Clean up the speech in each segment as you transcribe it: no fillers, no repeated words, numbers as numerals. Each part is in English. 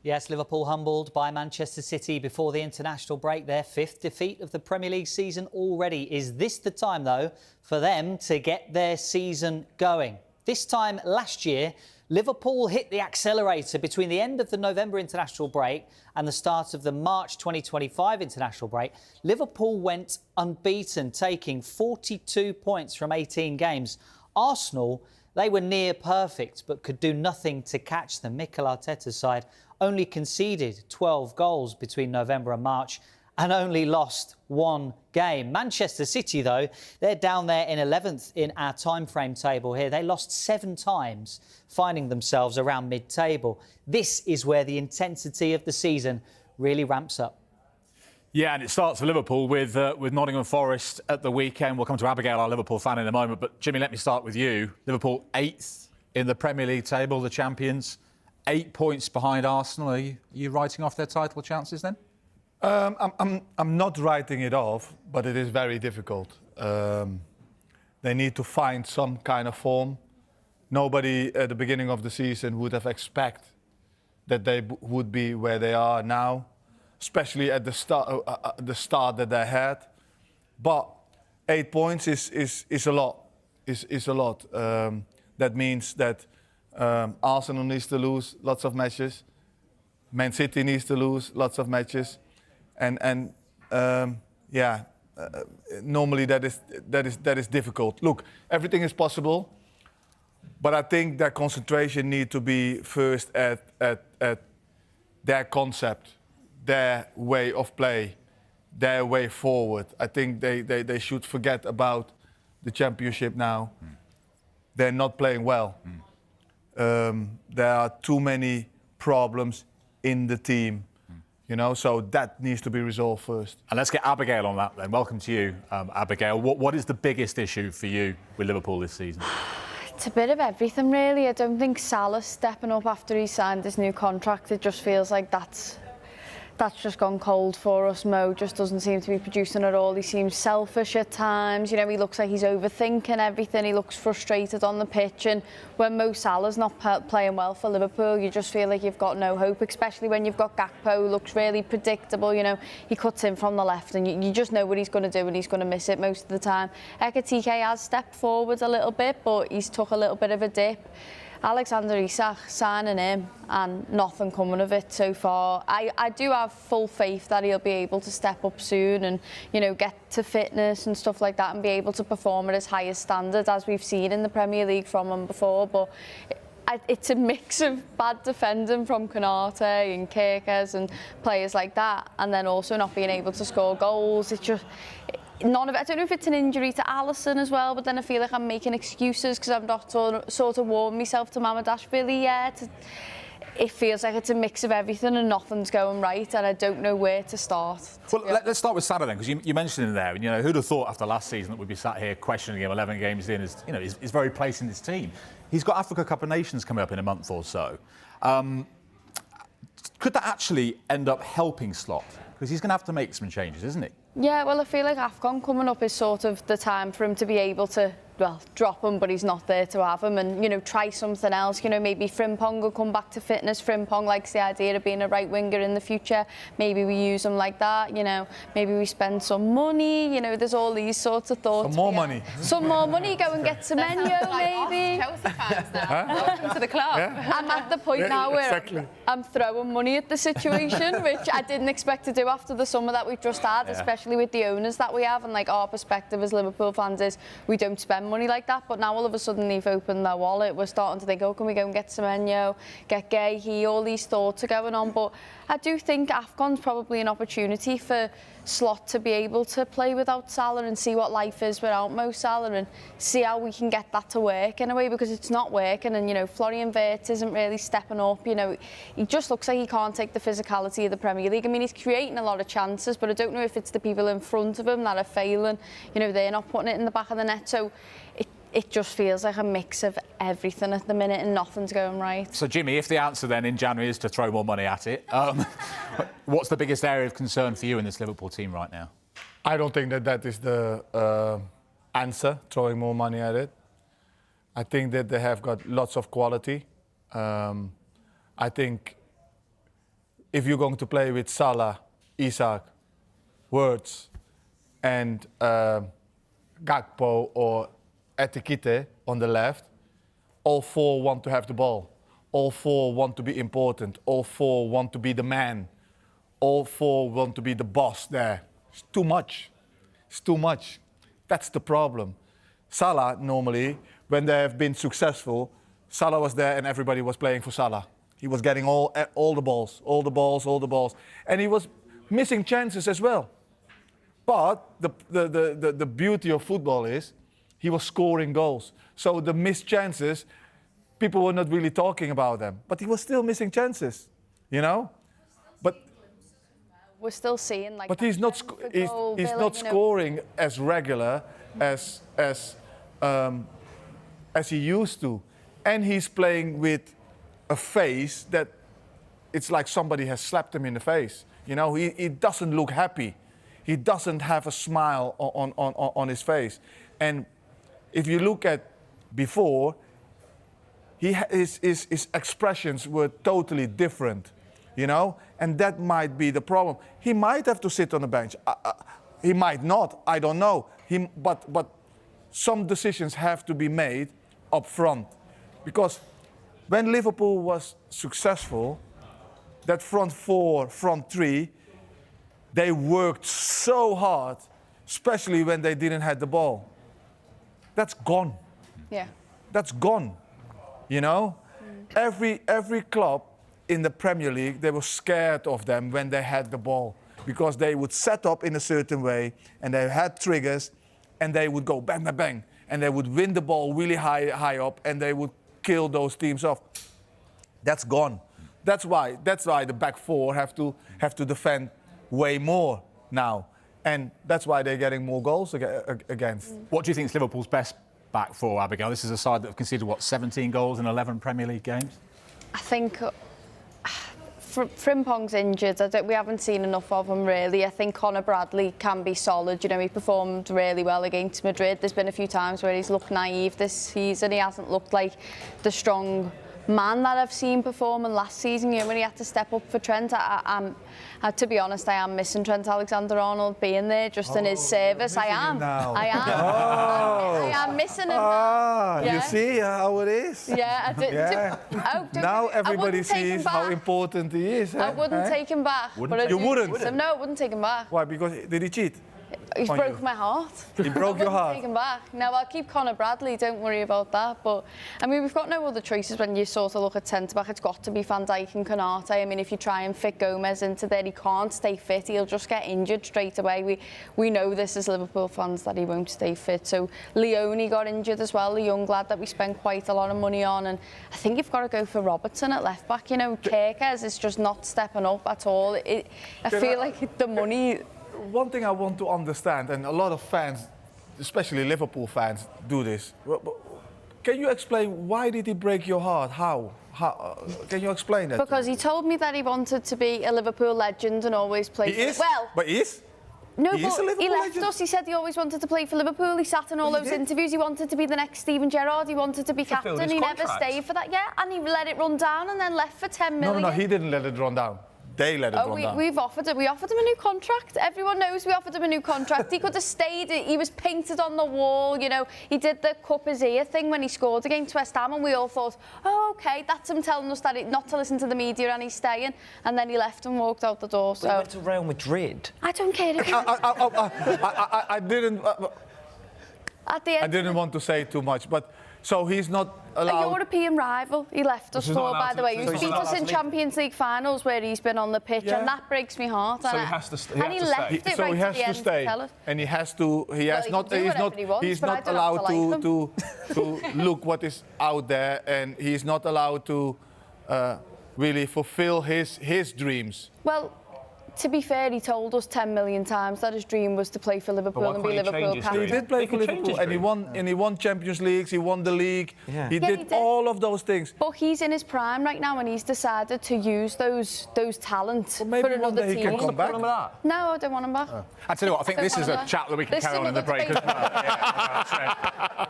Yes, Liverpool humbled by Manchester City before the international break. Their 5th defeat of the Premier League season already. Is this the time, though, for them to get their season going? This time last year, Liverpool hit the accelerator between the end of the November international break and the start of the March 2025 international break. Liverpool went unbeaten, taking 42 points from 18 games. Arsenal, they were near perfect, but could do nothing to catch them. Mikel Arteta's side only conceded 12 goals between November and March and only lost 1 game. Manchester City, though, they're down there in 11th in our time frame table here. They lost 7 times, finding themselves around mid-table. This is where the intensity of the season really ramps up. Yeah, and it starts for Liverpool with Nottingham Forest at the weekend. We'll come to Abigail, our Liverpool fan, in a moment. But, Jimmy, let me start with you. Liverpool 8th in the Premier League table, the champions. 8 points behind Arsenal. Are you writing off their title chances then? I'm not writing it off, but it is very difficult. They need to find some kind of form. Nobody at the beginning of the season would have expected that they would be where they are now, especially at the start that they had. But 8 points is a lot. Is a lot. That means that Arsenal needs to lose lots of matches. Man City needs to lose lots of matches. Normally that is difficult. Look, everything is possible, but I think that concentration needs to be first at their concept, their way of play, their way forward. I think they should forget about the championship now. They're not playing well. There are too many problems in the team. You know, so that needs to be resolved first. And let's get Abigail on that then. Welcome to you, Abigail. What is the biggest issue for you with Liverpool this season? It's a bit of everything, really. I don't think Salah's stepping up after he signed his new contract. It just feels like that's just gone cold for us. Mo just doesn't seem to be producing at all. He seems selfish at times. You know, he looks like he's overthinking everything. He looks frustrated on the pitch. And when Mo Salah's not playing well for Liverpool, you just feel like you've got no hope, especially when you've got Gakpo, who looks really predictable. You know, he cuts in from the left and you just know what he's going to do and he's going to miss it most of the time. Ekitike has stepped forward a little bit, but he's took a little bit of a dip. Alexander Isak, signing him and nothing coming of it so far. I do have full faith that he'll be able to step up soon and, you know, get to fitness and stuff like that and be able to perform at his highest standard as we've seen in the Premier League from him before. But it's a mix of bad defending from Konate and Kerkez and players like that, and then also not being able to score goals. It's just... None of it. I don't know if it's an injury to Alisson as well, but then I feel like I'm making excuses because I've not sort of warmed myself to Mamadashvili yet. It feels like it's a mix of everything and nothing's going right, and I don't know where to start. Well, let's start with Salah then, because you mentioned him there, and you know, who'd have thought after last season that we'd be sat here questioning him 11 games in as, you know, his very place in this team. He's got Africa Cup of Nations coming up in a month or so. Could that actually end up helping Slot? Because he's going to have to make some changes, isn't he? Yeah, well, I feel like AFCON coming up is sort of the time for him to be able to, well, drop him, but he's not there to have him, and, you know, try something else. You know, maybe Frimpong will come back to fitness. Frimpong likes the idea of being a right winger in the future. Maybe we use him like that, you know. Maybe we spend some money, you know, there's all these sorts of thoughts. Some more money. Some more money, go and get Semenyo, maybe. Chelsea fans now. Welcome to the club. Yeah. I'm at the point now where I'm throwing money at the situation, which I didn't expect to do after the summer that we've just had, especially with the owners that we have. And like, our perspective as Liverpool fans is we don't spend money like that. But now all of a sudden they've opened their wallet. We're starting to think, oh, can we go and get Semenyo, get Gay? All these thoughts are going on. But I do think AFCON's probably an opportunity for Slot to be able to play without Salah and see what life is without Mo Salah and see how we can get that to work in a way, because it's not working. And, you know, Florian Wirtz isn't really stepping up. You know, he just looks like he can't take the physicality of the Premier League. I mean, he's creating a lot of chances, but I don't know if it's the people in front of him that are failing. You know, they're not putting it in the back of the net. So it just feels like a mix of everything at the minute and nothing's going right. So, Jimmy, if the answer then in January is to throw more money at it, what's the biggest area of concern for you in this Liverpool team right now? I don't think that is the answer, throwing more money at it. I think that they have got lots of quality. I think if you're going to play with Salah, Isak, Wirtz, and Gakpo or Etikite on the left, all four want to have the ball. All four want to be important. All four want to be the man. All four want to be the boss there. It's too much. It's too much. That's the problem. Salah, normally, when they have been successful, Salah was there and everybody was playing for Salah. He was getting all the balls. And he was missing chances as well. But the beauty of football is he was scoring goals. So the missed chances, people were not really talking about them. But he was still missing chances, you know? But we're still seeing like. But he's not scoring as regular as he used to, and he's playing with a face that it's like somebody has slapped him in the face. You know, he doesn't look happy. He doesn't have a smile on his face. And if you look at before, his expressions were totally different. You know, and that might be the problem. He might have to sit on the bench. He might not. I don't know. But some decisions have to be made up front, because when Liverpool was successful, that front four, front three, they worked so hard, especially when they didn't have the ball. That's gone. Yeah. That's gone. You know, every club in the Premier League, they were scared of them when they had the ball, because they would set up in a certain way and they had triggers and they would go bang, bang, bang, and they would win the ball really high up and they would kill those teams off. That's gone. That's why the back four have to defend way more now, and that's why they're getting more goals against. What do you think is Liverpool's best back four, Abigail? This is a side that have conceded, 17 goals in 11 Premier League games? I think Frimpong's injured. We haven't seen enough of him, really. I think Conor Bradley can be solid. You know, he performed really well against Madrid. There's been a few times where he's looked naive this season. He hasn't looked like the strong man that I've seen performing last season. You know, when he had to step up for Trent. To be honest, I am missing Trent Alexander-Arnold being there just in his service. I am. I am missing him. You see how it is? Yeah. Now everybody sees how important he is. I wouldn't take him back. You wouldn't? No, I wouldn't take him back. Why? Because did he cheat? He's broke my heart. He broke your heart? Take him back. No, I'll keep Conor Bradley, don't worry about that. But, I mean, we've got no other choices when you sort of look at centre-back. It's got to be Van Dijk and Konate. I mean, if you try and fit Gomez into there, he can't stay fit. He'll just get injured straight away. We know this as Liverpool fans, that he won't stay fit. So Leone got injured as well, the young lad that we spent quite a lot of money on. And I think you've got to go for Robertson at left-back. You know, Kerkez is just not stepping up at all. I feel like the money... One thing I want to understand, and a lot of fans, especially Liverpool fans, do this. Can you explain, why did he break your heart? How? Can you explain that? Because he told me that he wanted to be a Liverpool legend and always play. He is? Well, but he is? No, he but he left us. He said he always wanted to play for Liverpool. He sat in all those interviews. He wanted to be the next Steven Gerrard. He wanted to be captain. He never stayed for that. Yeah, and he let it run down and then left for 10 million. No, he didn't let it run down. They let it run down. We offered him a new contract. Everyone knows we offered him a new contract. He could have stayed. He was painted on the wall. You know, he did the cup his ear thing when he scored against West Ham, and we all thought, oh, OK, that's him telling us that not to listen to the media and he's staying. And then he left and walked out the door. So he went to Real Madrid. I don't care. I didn't want to say too much, but so he's not allowed. A European rival he left us for, by the way. He's beat us in Champions League finals where he's been on the pitch, and that breaks my heart. So he has to stay. And he left it so right he has at the to end stay, to tell us. and he has to. He has not. He's not allowed to look what is out there, and he's not allowed to really fulfill his dreams. Well, to be fair, he told us 10 million times that his dream was to play for Liverpool and be Liverpool captain. He did play for Liverpool, and he won Champions Leagues, he won the league, he did all of those things. But he's in his prime right now, and he's decided to use those talents for another team. He can come back. No, I don't want him back. I tell you what, I think this is a chat that we can carry on in the break as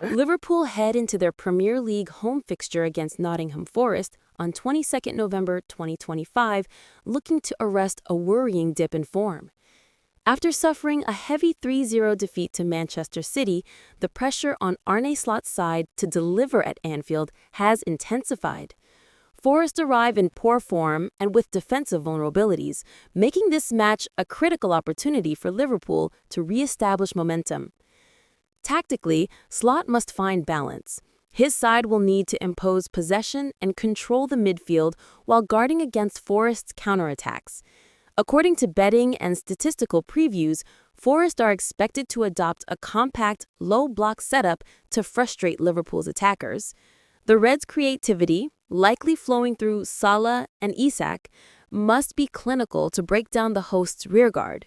well. Liverpool head into their Premier League home fixture against Nottingham Forest on 22nd November 2025, looking to arrest a worrying dip in form. After suffering a heavy 3-0 defeat to Manchester City, the pressure on Arne Slot's side to deliver at Anfield has intensified. Forest arrive in poor form and with defensive vulnerabilities, making this match a critical opportunity for Liverpool to re-establish momentum. Tactically, Slot must find balance. His side will need to impose possession and control the midfield while guarding against Forest's counterattacks. According to betting and statistical previews, Forest are expected to adopt a compact, low-block setup to frustrate Liverpool's attackers. The Reds' creativity, likely flowing through Salah and Isak, must be clinical to break down the host's rearguard.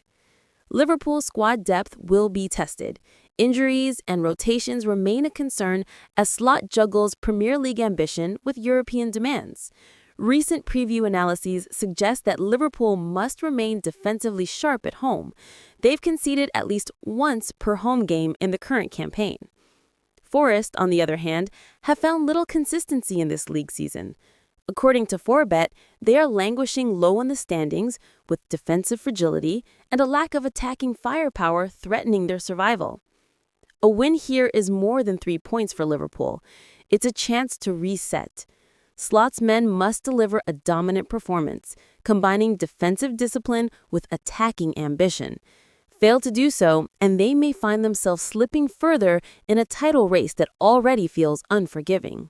Liverpool's squad depth will be tested. Injuries and rotations remain a concern as Slot juggles Premier League ambition with European demands. Recent preview analyses suggest that Liverpool must remain defensively sharp at home. They've conceded at least once per home game in the current campaign. Forest, on the other hand, have found little consistency in this league season. According to Forbet, they are languishing low in the standings with defensive fragility and a lack of attacking firepower threatening their survival. A win here is more than 3 points for Liverpool. It's a chance to reset. Slot's men must deliver a dominant performance, combining defensive discipline with attacking ambition. Fail to do so, and they may find themselves slipping further in a title race that already feels unforgiving.